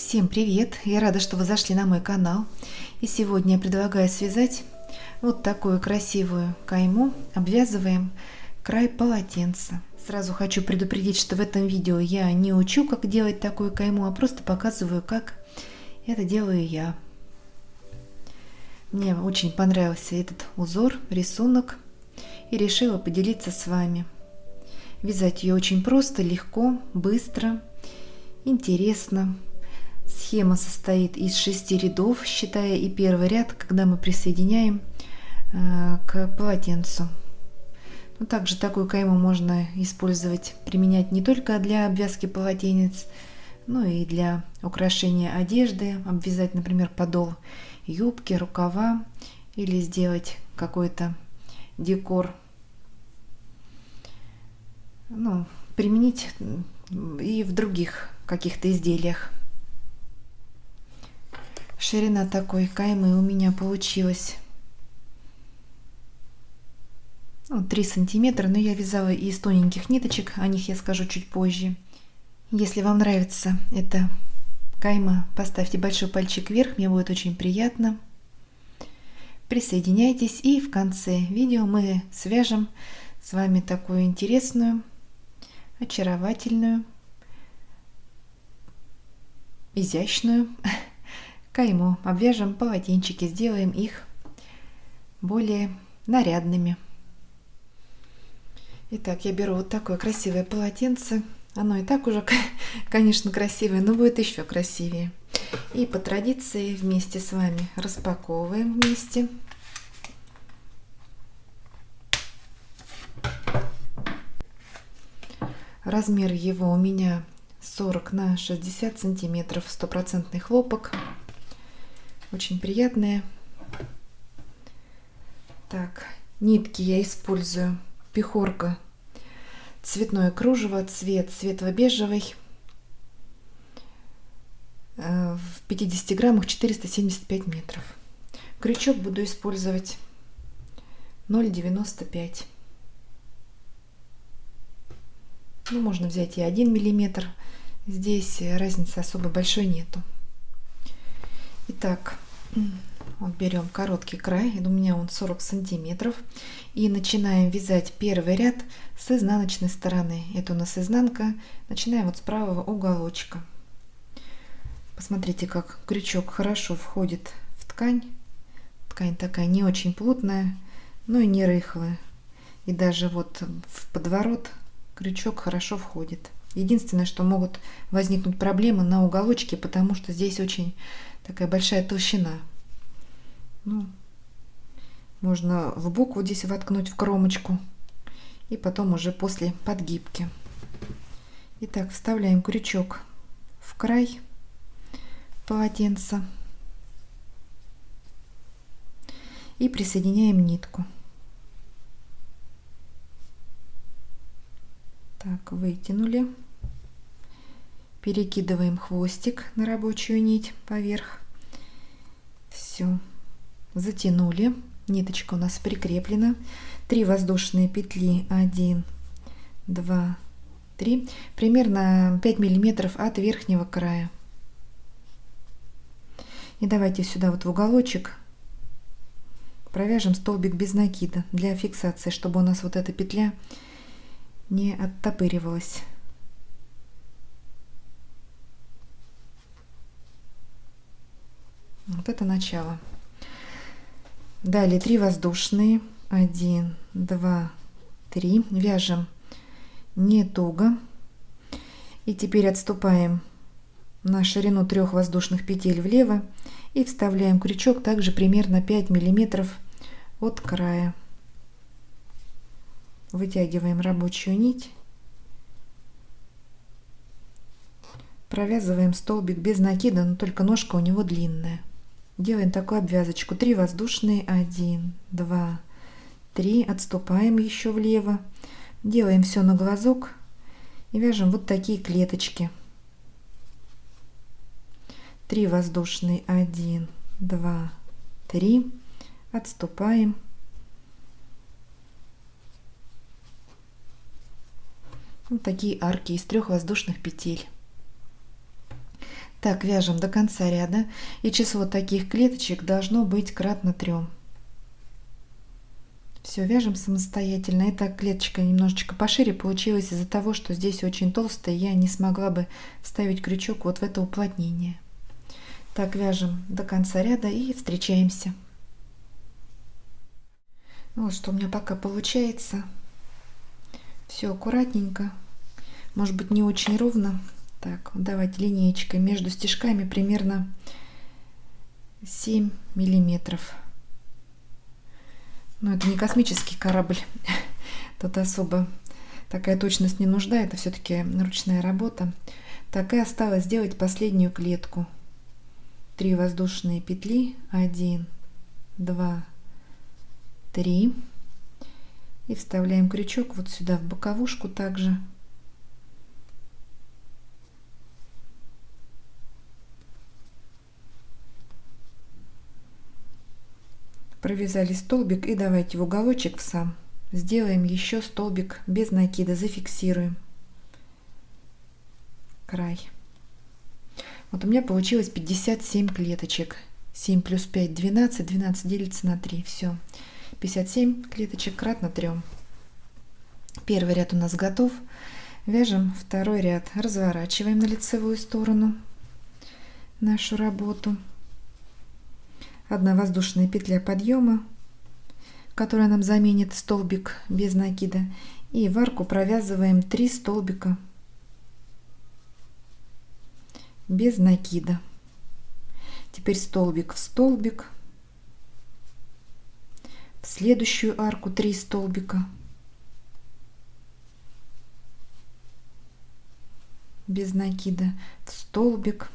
Всем привет! Я рада, что вы зашли на мой канал. И сегодня я предлагаю связать вот такую красивую кайму. Обвязываем край полотенца. Сразу хочу предупредить, что в этом видео я не учу, как делать такую кайму, а просто показываю, как это делаю я. Мне очень понравился этот узор, рисунок, и решила поделиться с вами. Вязать ее очень просто, легко, быстро, интересно. Схема состоит из 6 рядов, считая и первый ряд, когда мы присоединяем к полотенцу. Но также такую кайму можно использовать, применять не только для обвязки полотенец, но и для украшения одежды, обвязать, например, подол юбки, рукава или сделать какой-то декор. Применить и в других каких-то изделиях. Ширина такой каймы у меня получилась 3 сантиметра, но я вязала из тоненьких ниточек, о них я скажу чуть позже. Если вам нравится эта кайма, поставьте большой пальчик вверх, мне будет очень приятно. Присоединяйтесь, и в конце видео мы свяжем с вами такую интересную, очаровательную, изящную кайму. Обвяжем полотенчики, сделаем их более нарядными. Итак, я беру вот такое красивое полотенце. Оно и так уже, конечно, красивое, но будет еще красивее. И по традиции вместе с вами распаковываем вместе. Размер его у меня 40 на 60 сантиметров, стопроцентный хлопок. Очень приятные. Так, нитки я использую Пехорка, цветное кружево, цвет светло-бежевый. В 50 граммах 475 метров. Крючок буду использовать 0,95. Можно взять и 1 миллиметр. Здесь разницы особо большой нету. Итак, вот берем короткий край, у меня он 40 сантиметров, и начинаем вязать первый ряд с изнаночной стороны. Это у нас изнанка. Начинаем вот с правого уголочка. Посмотрите, как крючок хорошо входит в ткань. Ткань такая не очень плотная, но и не рыхлая. И даже вот в подворот крючок хорошо входит. Единственное, что могут возникнуть проблемы на уголочке, потому что здесь очень такая большая толщина. Можно в бок вот здесь воткнуть в кромочку и потом уже после подгибки. Итак, вставляем крючок в край полотенца и присоединяем нитку. Так, вытянули. Перекидываем хвостик на рабочую нить поверх. Все. Затянули. Ниточка у нас прикреплена. 3 воздушные петли. 1, 2, 3. Примерно 5 миллиметров от верхнего края. И давайте сюда вот в уголочек провяжем столбик без накида для фиксации, чтобы у нас вот эта петля не оттопыривалась. Вот это начало. Далее 3 воздушные. 1, 2, 3. Вяжем не туго. И теперь отступаем на ширину 3 воздушных петель влево и вставляем крючок также примерно 5 миллиметров от края. Вытягиваем рабочую нить. Провязываем столбик без накида, но только ножка у него длинная. Делаем такую обвязочку. 3 воздушные. 1, 2, 3. Отступаем еще влево. Делаем все на глазок и вяжем вот такие клеточки. 3 воздушные. 1, 2, 3. Отступаем. Вот такие арки из 3 воздушных петель. Так, вяжем до конца ряда, и число таких клеточек должно быть кратно 3. Все, вяжем самостоятельно. Эта клеточка немножечко пошире получилась из-за того, что здесь очень толстая, я не смогла бы вставить крючок вот в это уплотнение. Так, вяжем до конца ряда и встречаемся. Вот что у меня пока получается. Все аккуратненько, может быть не очень ровно. Так, давайте линеечкой между стежками примерно 7 миллиметров. Но это не космический корабль, тут особо такая точность не нужна, это все-таки ручная работа. Так, и осталось сделать последнюю клетку. 3 воздушные петли, 1, 2, 3, и вставляем крючок вот сюда в боковушку также. Провязали столбик, и давайте в уголочек в сам сделаем еще столбик без накида, зафиксируем край. Вот у меня получилось 57 клеточек. 7 плюс 5 12, 12 делится на 3. Все, 57 клеточек кратно 3. Первый ряд у нас готов. Вяжем второй ряд, разворачиваем на лицевую сторону нашу работу. 1 воздушная петля подъема, которая нам заменит столбик без накида, и в арку провязываем 3 столбика без накида. Теперь столбик в столбик, в следующую арку 3 столбика без накида, в столбик.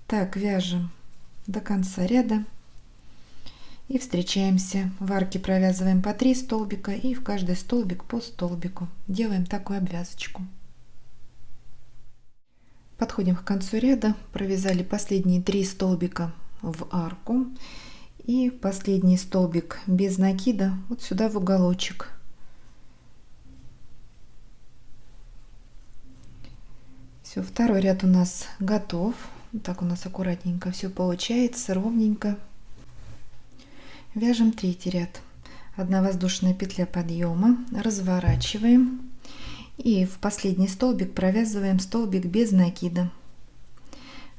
Так, вяжем до конца ряда и встречаемся. В арке провязываем по 3 столбика и в каждый столбик по столбику. Делаем такую обвязочку. Подходим к концу ряда, провязали последние 3 столбика в арку и последний столбик без накида вот сюда в уголочек. Все, второй ряд у нас готов. Так у нас аккуратненько все получается, ровненько. Вяжем третий ряд. 1 воздушная петля подъема, разворачиваем и в последний столбик провязываем столбик без накида.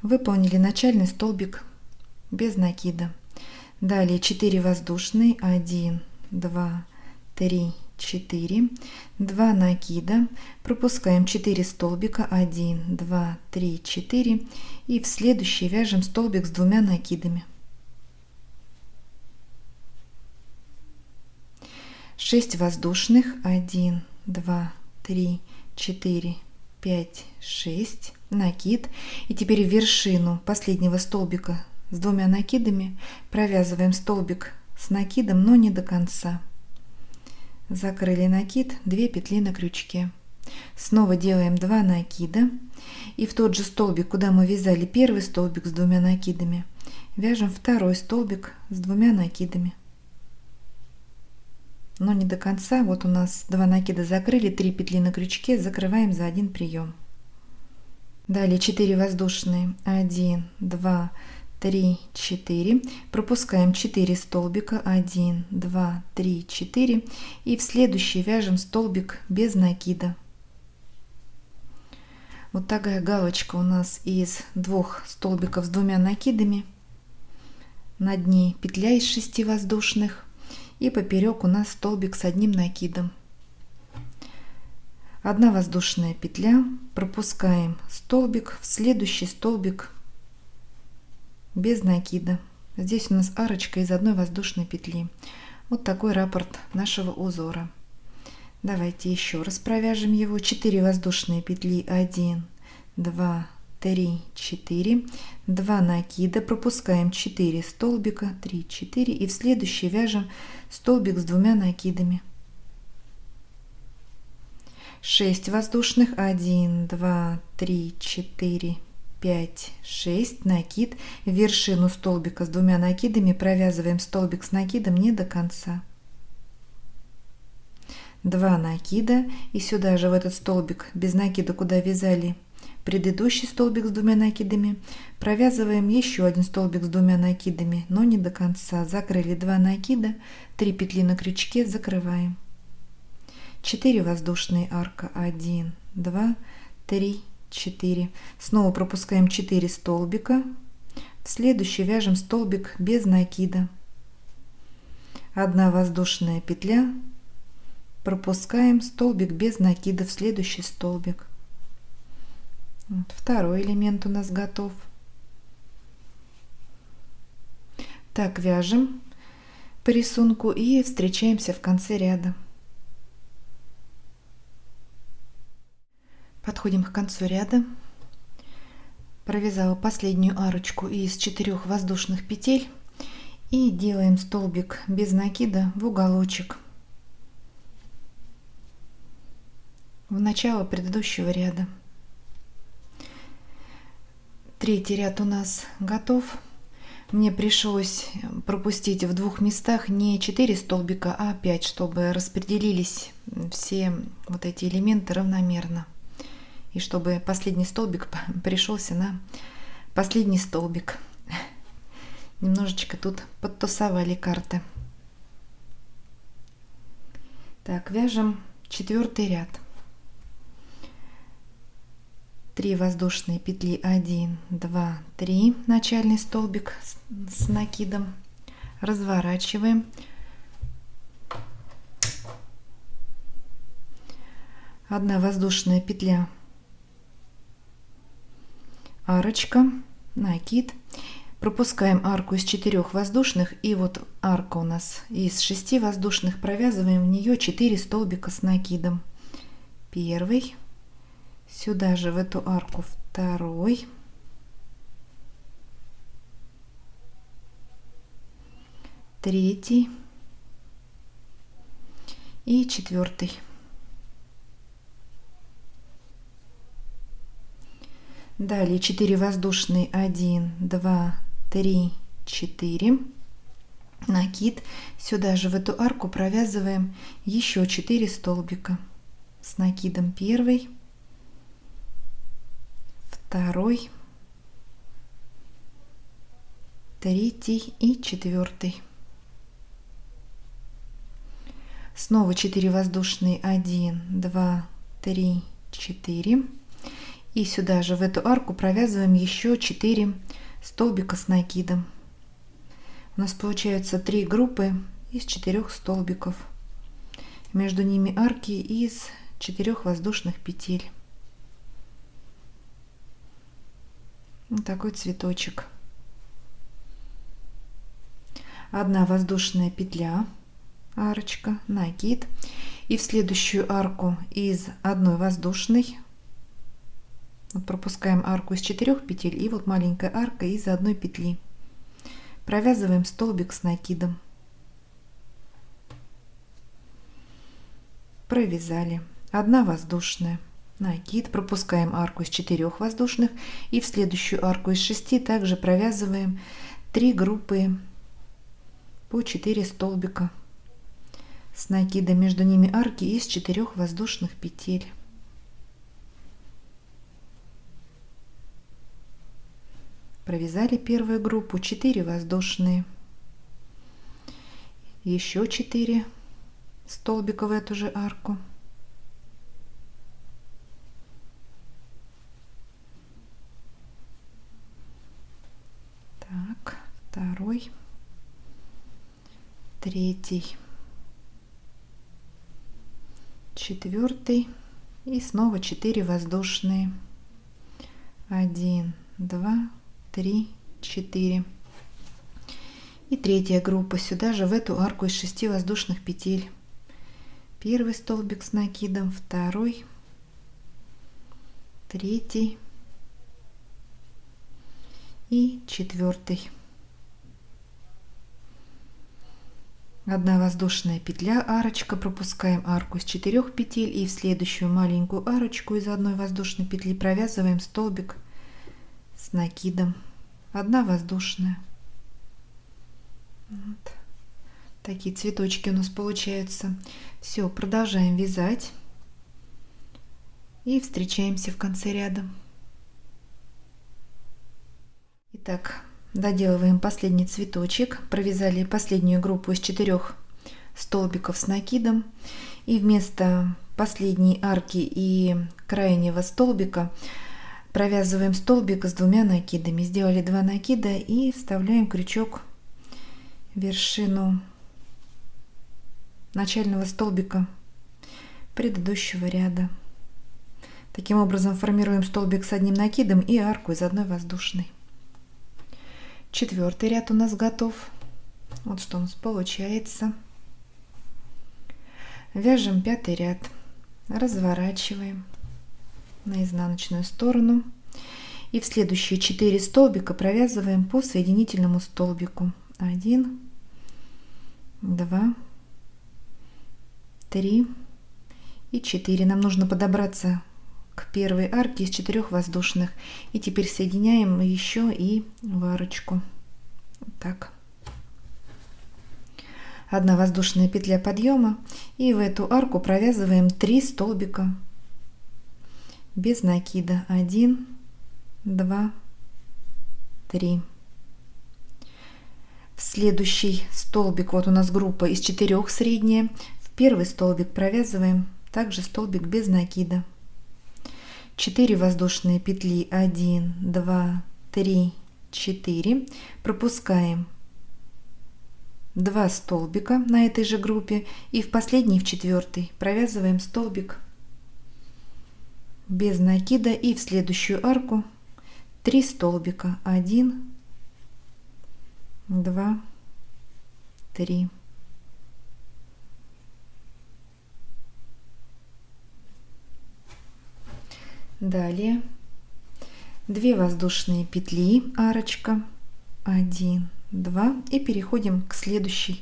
Выполнили начальный столбик без накида. Далее 4 воздушные, 1, 2, 3, 4, 2 накида, пропускаем 4 столбика, 1, 2, 3, 4, и в следующий вяжем столбик с 2 накидами. 6 воздушных, 1, 2, 3, 4, 5, 6, накид. И теперь в вершину последнего столбика с 2 накидами провязываем столбик с накидом, но не до конца. Закрыли накид, 2 петли на крючке. Снова делаем 2 накида, и в тот же столбик, куда мы вязали первый столбик с 2 накидами, вяжем второй столбик с 2 накидами. Но не до конца. Вот у нас 2 накида закрыли, 3 петли на крючке, закрываем за один прием. Далее 4 воздушные, 1, 2, 3, 4, пропускаем 4 столбика, 1, 2, 3, 4, и в следующий вяжем столбик без накида. Вот такая галочка у нас из 2 столбиков с 2 накидами. Над ней петля из 6 воздушных, и поперек у нас столбик с 1 накидом. 1 воздушная петля, пропускаем столбик в следующий столбик без накида. Здесь у нас арочка из 1 воздушной петли. Вот такой раппорт нашего узора. Давайте еще раз провяжем его. 4 воздушные петли, 1, 2, 3, 4, 2 накида, пропускаем 4 столбика, 3, 4, и в следующий вяжем столбик с 2 накидами. 6 воздушных, 1, 2, 3, 4, 5, 6, накид. В вершину столбика с 2 накидами провязываем столбик с накидом не до конца. 2 накида, и сюда же в этот столбик без накида, куда вязали предыдущий столбик с 2 накидами, провязываем еще один столбик с 2 накидами, но не до конца. Закрыли 2 накида, 3 петли на крючке, закрываем. 4 воздушные арка, 1, 2, 3, 4. Снова пропускаем 4 столбика. В следующий вяжем столбик без накида. 1 воздушная петля, пропускаем столбик без накида в следующий столбик. Вот, второй элемент у нас готов. Так вяжем по рисунку и встречаемся в конце ряда. Подходим к концу ряда. Провязала последнюю арочку из 4 воздушных петель и делаем столбик без накида в уголочек в начало предыдущего ряда. Третий ряд у нас готов. Мне пришлось пропустить в 2 местах не 4 столбика, а 5, чтобы распределились все вот эти элементы равномерно. И чтобы последний столбик пришелся на последний столбик. Немножечко тут подтасовали карты. Так, вяжем 4 ряд. 3 воздушные петли, 1, 2, 3, начальный столбик с накидом, разворачиваем, 1 воздушная петля, арочка, накид, пропускаем арку из 4 воздушных, и вот арка у нас из 6 воздушных, провязываем в нее 4 столбика с накидом. Первый, сюда же в эту арку второй, третий и 4. Далее 4 воздушные, 1, 2, 3, 4, накид, сюда же в эту арку провязываем еще 4 столбика с накидом. Первый, второй, третий и 4. Снова 4 воздушные, 1, 2, 3, 4. И сюда же в эту арку провязываем еще 4 столбика с накидом. У нас получается 3 группы из 4 столбиков. Между ними арки из 4 воздушных петель. Вот такой цветочек. 1 воздушная петля, арочка, накид. И в следующую арку из 1 воздушной вот пропускаем арку из 4 петель, и вот маленькая арка из 1 петли. Провязываем столбик с накидом. Провязали. 1 воздушная, накид, пропускаем арку из 4 воздушных, и в следующую арку из 6 также провязываем 3 группы по 4 столбика с накидом, между ними арки из 4 воздушных петель. Провязали первую группу, 4 воздушные, еще 4 столбика в эту же арку. Так, второй, третий, 4 и снова 4 воздушные, 1, 2, 3, 4. И третья группа, сюда же в эту арку из 6 воздушных петель. Первый столбик с накидом, второй, третий и 4. 1 воздушная петля, арочка, пропускаем арку из 4 петель, и в следующую маленькую арочку из 1 воздушной петли провязываем столбик с накидом, 1 воздушная. Вот. Такие цветочки у нас получаются. Все, продолжаем вязать и встречаемся в конце ряда. Итак, доделываем последний цветочек. Провязали последнюю группу из 4 столбиков с накидом. И вместо последней арки и крайнего столбика провязываем столбик с 2 накидами. Сделали 2 накида и вставляем крючок в вершину начального столбика предыдущего ряда. Таким образом формируем столбик с 1 накидом и арку из 1 воздушной. 4-й ряд у нас готов. Вот что у нас получается. Вяжем 5-й ряд, разворачиваем на изнаночную сторону и в следующие 4 столбика провязываем по соединительному столбику. 1, 2, 3 и 4. Нам нужно подобраться к первой арке из 4 воздушных. И теперь соединяем еще и в арочку. Вот так. 1 воздушная петля подъема. И в эту арку провязываем 3 столбика без накида. 1, 2, 3. В следующий столбик, вот у нас группа из 4 средняя. В первый столбик провязываем также столбик без накида. 4 воздушные петли, 1, 2, 3, 4. Пропускаем 2 столбика на этой же группе и в последний, в 4-й, провязываем столбик без накида и в следующую арку 3 столбика. 1, 2, 3. Далее 2 воздушные петли, арочка, 1, 2 и переходим к следующей,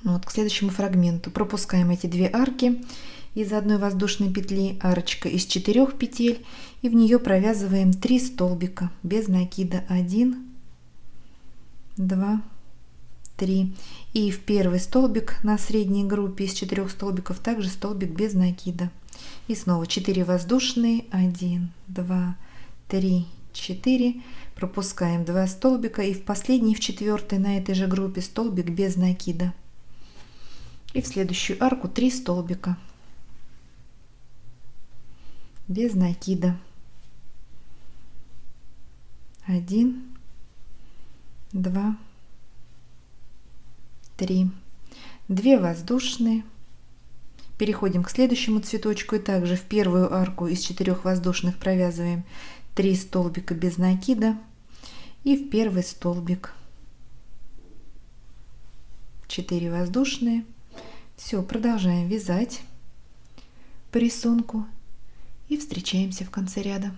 к следующему фрагменту. Пропускаем эти 2 арки из 1 воздушной петли, арочка из 4 петель и в нее провязываем 3 столбика без накида. 1, 2, 3. И в первый столбик на средней группе из 4 столбиков также столбик без накида. И снова 4 воздушные, 1, 2, 3, 4. Пропускаем 2 столбика и в последний, в 4-й на этой же группе столбик без накида. И в следующую арку 3 столбика без накида. 1, 2, 3. 2 воздушные. Переходим к следующему цветочку и также в первую арку из 4 воздушных провязываем 3 столбика без накида и в первый столбик 4 воздушные. Все, продолжаем вязать по рисунку и встречаемся в конце ряда.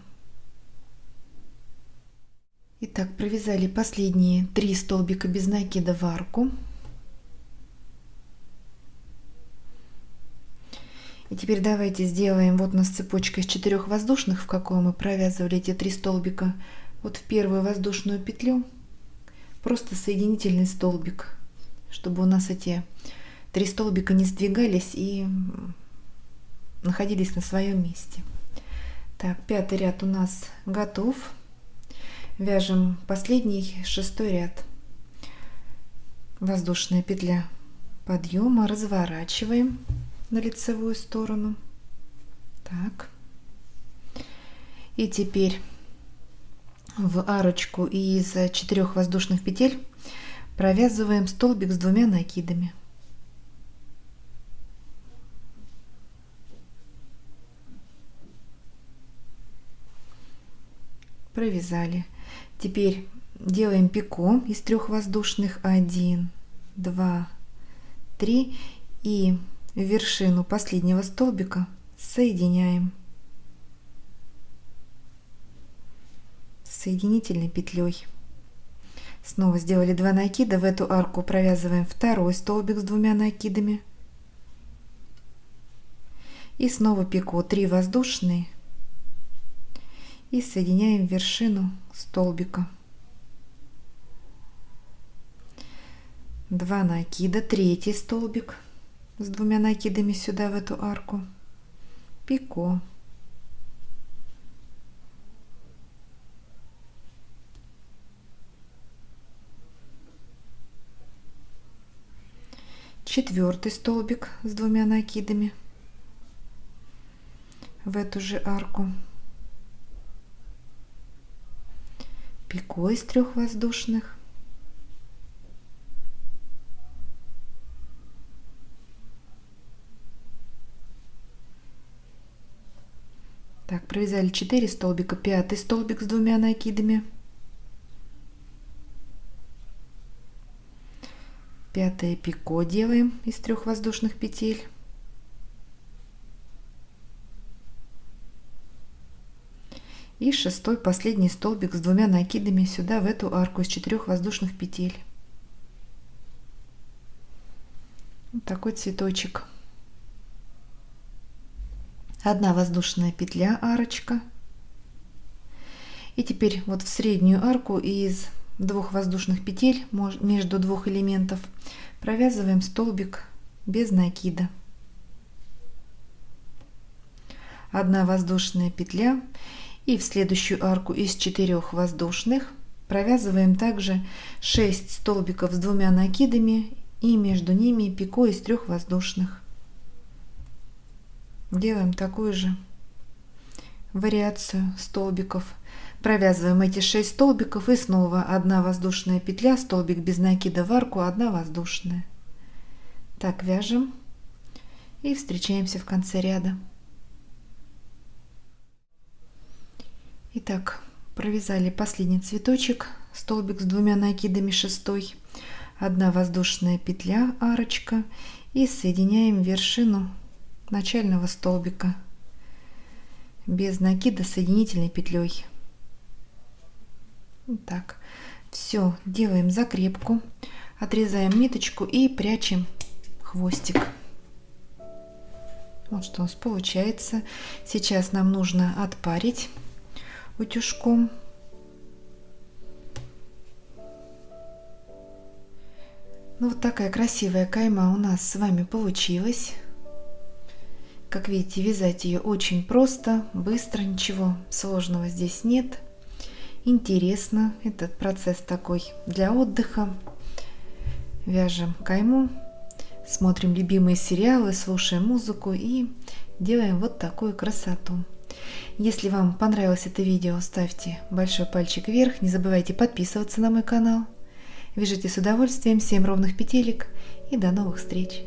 Итак, провязали последние 3 столбика без накида в арку. И теперь давайте сделаем, вот у нас цепочка из 4 воздушных, в какой мы провязывали эти 3 столбика. Вот в первую воздушную петлю просто соединительный столбик, чтобы у нас эти 3 столбика не сдвигались и находились на своем месте. Так, 5-й ряд у нас готов. Вяжем последний, 6-й ряд. Воздушная петля подъема, разворачиваем на лицевую сторону. Так. И теперь в арочку из 4 воздушных петель провязываем столбик с 2 накидами. Провязали. Теперь делаем пико из 3 воздушных. 1, 2, 3 и в вершину последнего столбика соединяем соединительной петлей. Снова сделали 2 накида, в эту арку провязываем 2 столбик с 2 накидами и снова пико, 3 воздушные и соединяем вершину столбика. 2 накида, 3 столбик с 2 накидами сюда в эту арку, пико, 4 столбик с 2 накидами в эту же арку, пико из 3 воздушных, так, провязали 4 столбика, 5 столбик с 2 накидами, 5 пико делаем из 3 воздушных петель, и 6 последний столбик с 2 накидами сюда в эту арку из 4 воздушных петель. Вот такой цветочек. 1 воздушная петля, арочка. И теперь вот в среднюю арку из 2 воздушных петель между 2 элементов провязываем столбик без накида. 1 воздушная петля, и в следующую арку из 4 воздушных провязываем также 6 столбиков с 2 накидами и между ними пико из 3 воздушных. Делаем такую же вариацию столбиков. Провязываем эти 6 столбиков и снова 1 воздушная петля, столбик без накида в арку, 1 воздушная. Так вяжем и встречаемся в конце ряда. Итак, провязали последний цветочек, столбик с 2 накидами, 6, 1 воздушная петля, арочка, и соединяем вершину начального столбика без накида соединительной петлей. Так, все, делаем закрепку, отрезаем ниточку и прячем хвостик. Вот что у нас получается. Сейчас нам нужно отпарить утюжком. Ну, вот такая красивая кайма у нас с вами получилась. Как видите, вязать ее очень просто, быстро, ничего сложного здесь нет. Интересно, этот процесс такой для отдыха. Вяжем кайму, смотрим любимые сериалы, слушаем музыку и делаем вот такую красоту. Если вам понравилось это видео, ставьте большой пальчик вверх, не забывайте подписываться на мой канал. Вяжите с удовольствием, 7 ровных петелек и до новых встреч!